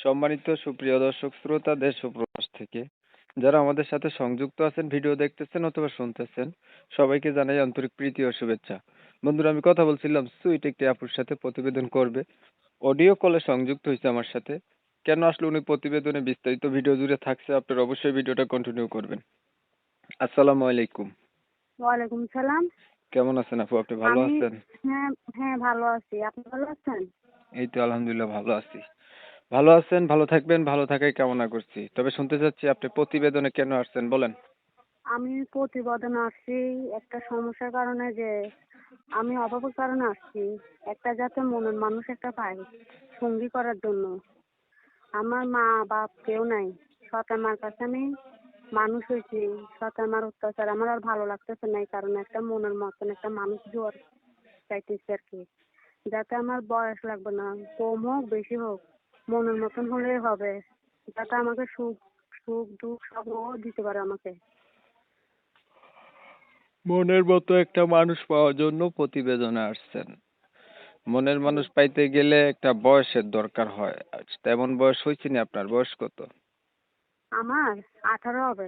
সম্মানিত সুপ্রিয় দর্শক শ্রোতা দেশ ও প্রবাস থেকে যারা আমাদের সাথে সংযুক্ত আছেন, ভিডিও দেখতেছেন অথবা শুনতেছেন, সবাইকে জানাই আন্তরিক প্রীতি ও শুভেচ্ছা। বন্ধুরা, আমি কথা বলছিলাম সুইট একটি আপুর সাথে, প্রতিবেদন করবে, অডিও কলে সংযুক্ত হয়েছে আমার সাথে। কেন আসলে উনি প্রতিবেদনে বিস্তারিত ভিডিও জুড়ে থাকছে, আপনারা অবশ্যই ভিডিওটা কন্টিনিউ করবেন। আসসালামু আলাইকুম। ওয়ালাইকুম সালাম। কেমন আছেন আপু? আপনি ভালো আমি আছেন? হ্যাঁ, হ্যাঁ ভালো আছি। আপনি ভালো আছেন? এই তো আলহামদুলিল্লাহ ভালো আছি। ভালো আছেন, ভালো থাকবেন, ভালো থাকাই কামনা করছি। তবে শুনতে চাচ্ছি আপনি প্রতিবেদনে কেন আসছেন, বলেন। আমি প্রতিবেদন আসছি একটা সমস্যার কারণে, যে আমি অভাবের কারণে আসছি। একটা যাতে মনের মানুষ একটা পাই সঙ্গী করার জন্য। আমার মা বাপ কেউ নাই। সৎ মার কাছে আমি মানুষ হয়েছি। সৎ মার অত্যাচার আমার আর ভালো লাগতেছে না, এই কারণে একটা মনের মতন একটা মানুষ জোয়ার চাইতেছি আর কি। যাতে আমার বয়স লাগবে না, কম হোক বেশি হোক, মনের মতন হলেই হবে। যাতে আমাকে সুখ সুখ দুঃখ সব ও দিতে পারে আমাকে। মনের মতো একটা মানুষ পাওয়ার জন্য প্রতিবেদনে আসছেন। মনের মানুষ পাইতে গেলে একটা বয়সের দরকার হয়। আচ্ছা, তেমন বয়স হয়েছে না আপনার? বয়স কত? আমার 18 হবে।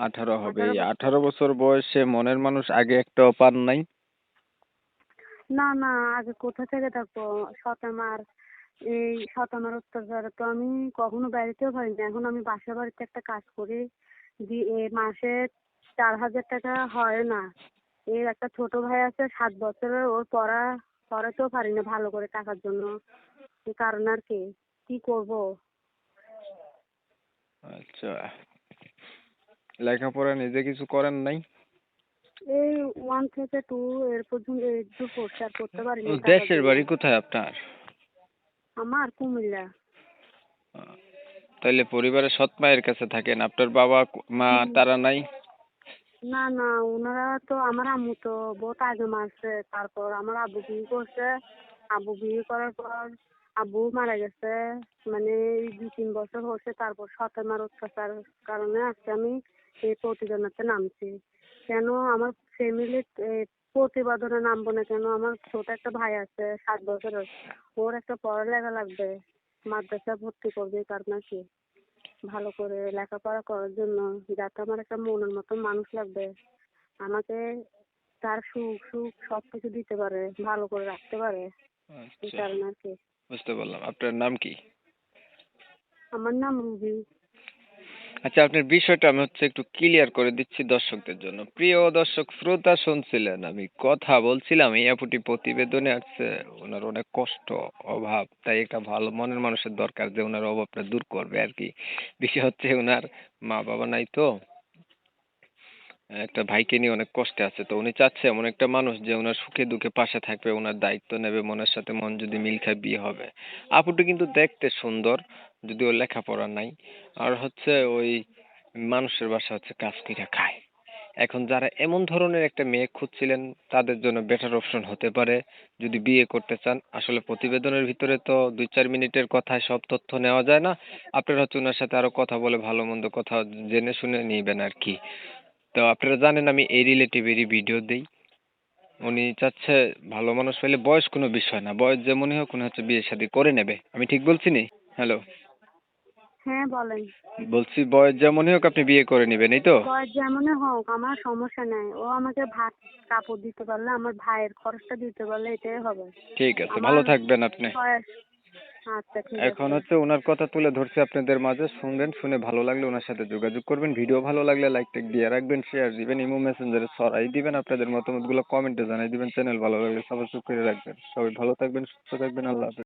18 হবে। এই 18 বছর। 18 বছর বয়সে মনের মানুষ আগে একটাও পান নাই? না না, আগে কোথা থেকে থাকবো? সৎমার এই সৎমার অত্যাচারে তো আমি কখনো বেড়াতেও পারিনি। এখন আমি বাসা বাড়িতে একটা কাজ করি, মাসে 4,000 টাকা হয় না। এর একটা ছোট ভাই আছে 7 বছরের, ওর পড়াতেও পারি না ভালো করে টাকার জন্য। এই কারণে আর কি কি করব। আচ্ছা, লেখাপড়া নিজে কিছু করেন নাই? এই 1 থেকে 2 এর পর্যন্ত একটু প্রচার করতে পারিনি টাকার দেশের জন্য। বাড়ি কোথায় আপনার? আমার কুমিল্লা। আহ, তাইলে পরিবারের সৎ মায়ের কাছে থাকেন, আপনার বাবা মা হুম। তারা নাই? না না, ওনারা তো আমার আম্মু তো বহুত আগে মারছে। তারপর আমার আব্বু বিয়ে করছে। আব্বু বিয়ে করার পর আব্বু মারা গেছে। মানে এই 2-3 বছর হচ্ছে। তারপর সৎমার অত্যাচার কারণে আজকে আমি এই প্রতিযোগিতাতে নামছি। কেন আমার ফ্যামিলির প্রতিবেদনে নামবো না কেন? আমার ছোট একটা ভাই আছে 7 বছরের, ওর একটা পড়ালেখা লাগবে, মাদ্রাসা ভর্তি করবে। এই কারণে কি ভালো করে লেখাপড়া করার জন্য, যাতে আমার একটা মনের মতো মানুষ লাগবে আমাকে, তার সুখ সুখ সবকিছু দিতে পারে, ভালো করে রাখতে পারে। এই আচ্ছা, কারণে আর কি। বুঝতে পারলাম। আপনার নাম কি? আমার নাম রুবি। আচ্ছা, আপনার বিষয়টা আমি একটু ক্লিয়ার করে দিচ্ছি দর্শকদের জন্য। প্রিয় দর্শক শ্রোতা, শুনছিলেন আমি কথা বলছিলাম, এই আপুটি প্রতিবেদনে আসছে। ওনার অনেক কষ্ট, অভাব, তাই একটা ভালো মনের মানুষের দরকার যে ওনার অভাবটা দূর করবে আর কি। বিষয় হচ্ছে ওনার মা বাবা নাই তো, একটা ভাইকে নিয়ে অনেক কষ্টে আছে। তো উনি চাচ্ছে এমন একটা মানুষ যে ওনার সুখে দুঃখে পাশে থাকবে, ওনার দায়িত্ব নেবে, মনের সাথে মন যদি মিল খায় বিয়ে হবে। আপুটি কিন্তু দেখতে সুন্দর, যদিও লেখাপড়া নাই। আর ওই মানুষের বাসা কাজ কইরা খায়। এখন যারা এমন ধরনের একটা মেয়ে খুঁজছিলেন, তাদের জন্য বেটার অপশন হতে পারে যদি বিয়ে করতে চান। আসলে প্রতিবেদনের ভিতরে তো 2-4 মিনিটের কথায় সব তথ্য নেওয়া যায় না। আপনারা ওনার সাথে আরো কথা বলে ভালো মন্দ কথা জেনে শুনে নিবেন আর কি। তো আপনারা জানেন আমি এই রিলেটিভেরই ভিডিও দেই। উনি চাচ্ছে ভালো মানুষ পেলে বয়স কোনো বিষয় না, বয়স যেমনই হোক উনি বিয়ে শাদী করে নেবে। আমি ঠিক বলছি নি? হ্যালো, হ্যাঁ বলেন। বলছি বয়স যেমনই হোক আপনি বিয়ে করে নেবেন, এই তো? বয়স যেমনই হোক আমার সমস্যা নাই। ও আমাকে ভাত কাপড় দিতে পারলে, আমার ভাইয়ের খরচটা দিতে পারলে এটাই হবে ঠিক আছে, আমার। ভালো থাকবেন আপনি। বয়স আচ্ছা ঠিক এখন আছে। ওনার কথা তুলে ধরছি আপনাদের মাঝে, শুনবেন, শুনে ভালো লাগলে ওনার সাথে যোগাযোগ করবেন। ভিডিও ভালো লাগলে লাইক টেক দিয়ে রাখবেন, শেয়ার দিবেন, ইমো মেসেঞ্জারে ছড়াই দিবেন, আপনাদের মতামতগুলো কমেন্টে জানাই দিবেন। চ্যানেল ভালো লাগলে সাবস্ক্রাইব করে রাখবেন। সবাই ভালো থাকবেন, সুস্থ থাকবেন, আল্লাহ হাফেজ।